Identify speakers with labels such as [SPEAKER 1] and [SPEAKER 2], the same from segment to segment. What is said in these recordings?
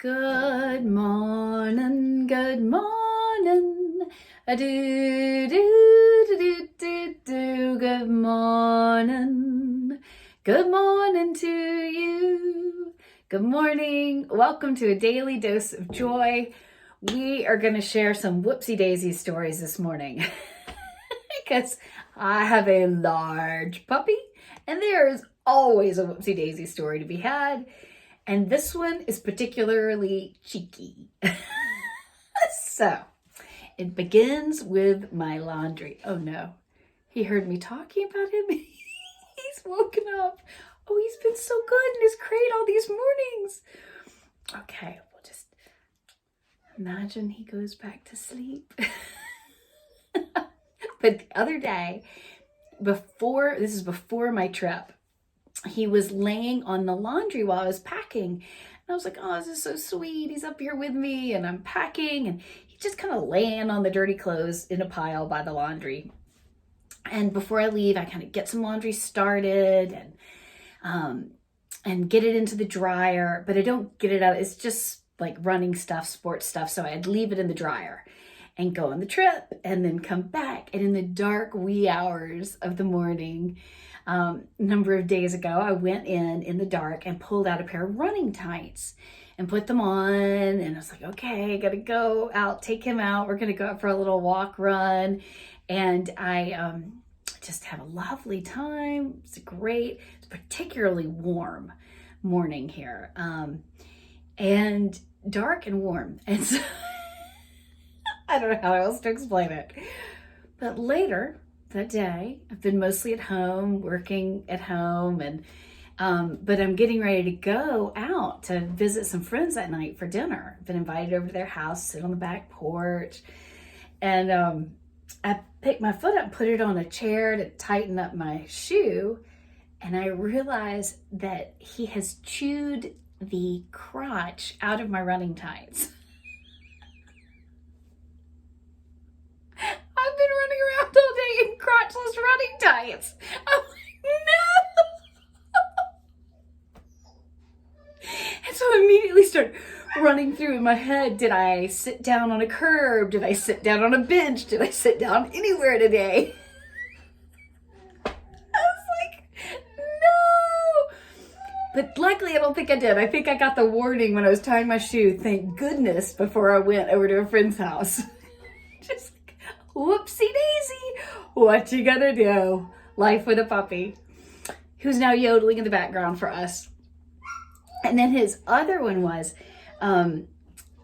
[SPEAKER 1] Good morning, good morning. A do do do do do do. Good morning. Good morning to you. Good morning. Welcome to a daily dose of joy. We are going to share some whoopsie daisy stories this morning because I have a large puppy and there is always a whoopsie daisy story to be had. And this one is particularly cheeky. So, it begins with my laundry. Oh no, he heard me talking about him. He's woken up. Oh, he's been so good in his crate all these mornings. Okay, we'll just imagine he goes back to sleep. But the other day, this is before my trip, he was laying on the laundry while I was packing. And I was like, oh, this is so sweet. He's up here with me and I'm packing. And he's just kind of laying on the dirty clothes in a pile by the laundry. And before I leave, I kind of get some laundry started and get it into the dryer. But I don't get it out. It's just like running stuff, sports stuff. So I'd leave it in the dryer and go on the trip and then come back. And in the dark wee hours of the morning, a number of days ago, I went in the dark and pulled out a pair of running tights and put them on. And I was like, okay, I got to go out, take him out. We're going to go out for a little walk run. And I just have a lovely time. It's particularly warm morning here. And dark and warm. And so I don't know how else to explain it. But later that day, I've been mostly at home, working at home, and but I'm getting ready to go out to visit some friends that night for dinner. I've been invited over to their house, sit on the back porch, and I picked my foot up, put it on a chair to tighten up my shoe, and I realized that he has chewed the crotch out of my running tights. I've been running around all day in crotchless running tights. I'm like, no! And so I immediately started running through in my head. Did I sit down on a curb? Did I sit down on a bench? Did I sit down anywhere today? I was like, no! But luckily, I don't think I did. I think I got the warning when I was tying my shoe, thank goodness, before I went over to a friend's house. Just whoopsie daisy, what you gonna do? Life with a puppy, who's now yodeling in the background for us. And then his other one was,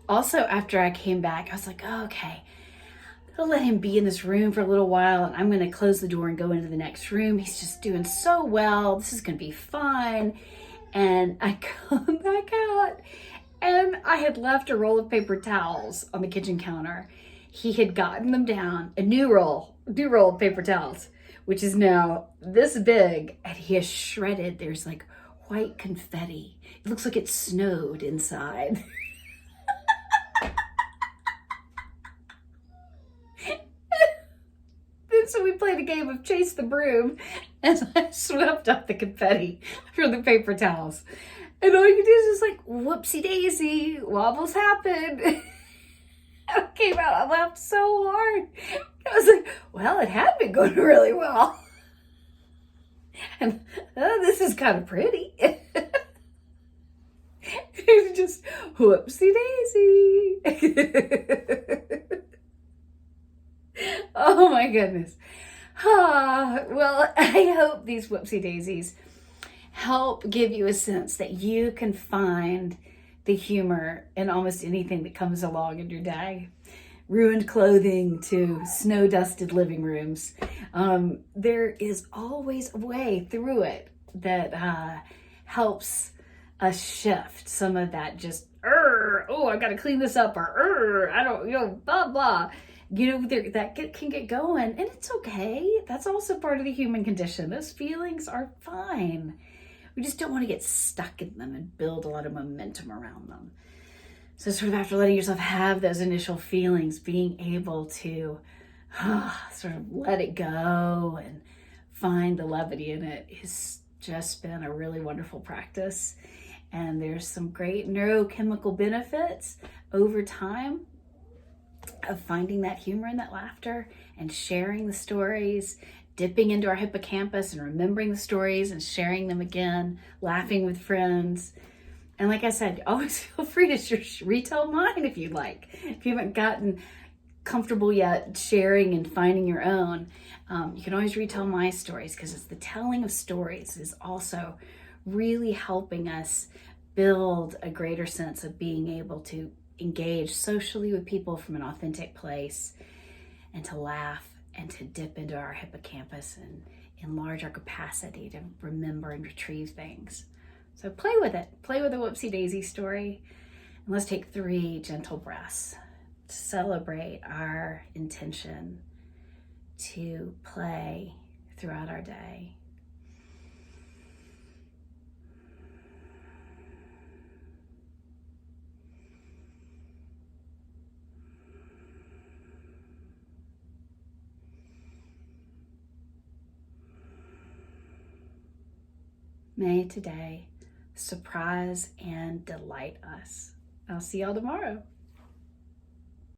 [SPEAKER 1] also after I came back, I was like, oh, okay, I'll let him be in this room for a little while and I'm gonna close the door and go into the next room. He's just doing so well. This is gonna be fun. And I come back out and I had left a roll of paper towels on the kitchen counter. He had gotten them down, a new roll of paper towels, which is now this big, and he has shredded. There's like white confetti. It looks like it snowed inside. And so we played a game of chase the broom as I swept up the confetti from the paper towels. And all you can do is just like, whoopsie daisy, wobbles happen. I came out, I laughed so hard. I was like, well, it had been going really well. And this is kind of pretty. It's just whoopsie daisy. Oh my goodness. Well, I hope these whoopsie daisies help give you a sense that you can find the humor in almost anything that comes along in your day. Ruined clothing to snow-dusted living rooms. There is always a way through it that helps us shift some of that just, oh, I gotta clean this up, or I don't, blah, blah. That can get going, and it's okay. That's also part of the human condition. Those feelings are fine. We just don't want to get stuck in them and build a lot of momentum around them. So sort of after letting yourself have those initial feelings, being able to sort of let it go and find the levity in it has just been a really wonderful practice. And there's some great neurochemical benefits over time of finding that humor and that laughter and sharing the stories, dipping into our hippocampus and remembering the stories and sharing them again, laughing with friends. And like I said, always feel free to retell mine if you'd like. If you haven't gotten comfortable yet sharing and finding your own, you can always retell my stories, because it's the telling of stories is also really helping us build a greater sense of being able to engage socially with people from an authentic place, and to laugh and to dip into our hippocampus and enlarge our capacity to remember and retrieve things. So play with it. Play with a Whoopsie Daisy story. And let's take 3 gentle breaths to celebrate our intention to play throughout our day. May today surprise and delight us. I'll see y'all tomorrow.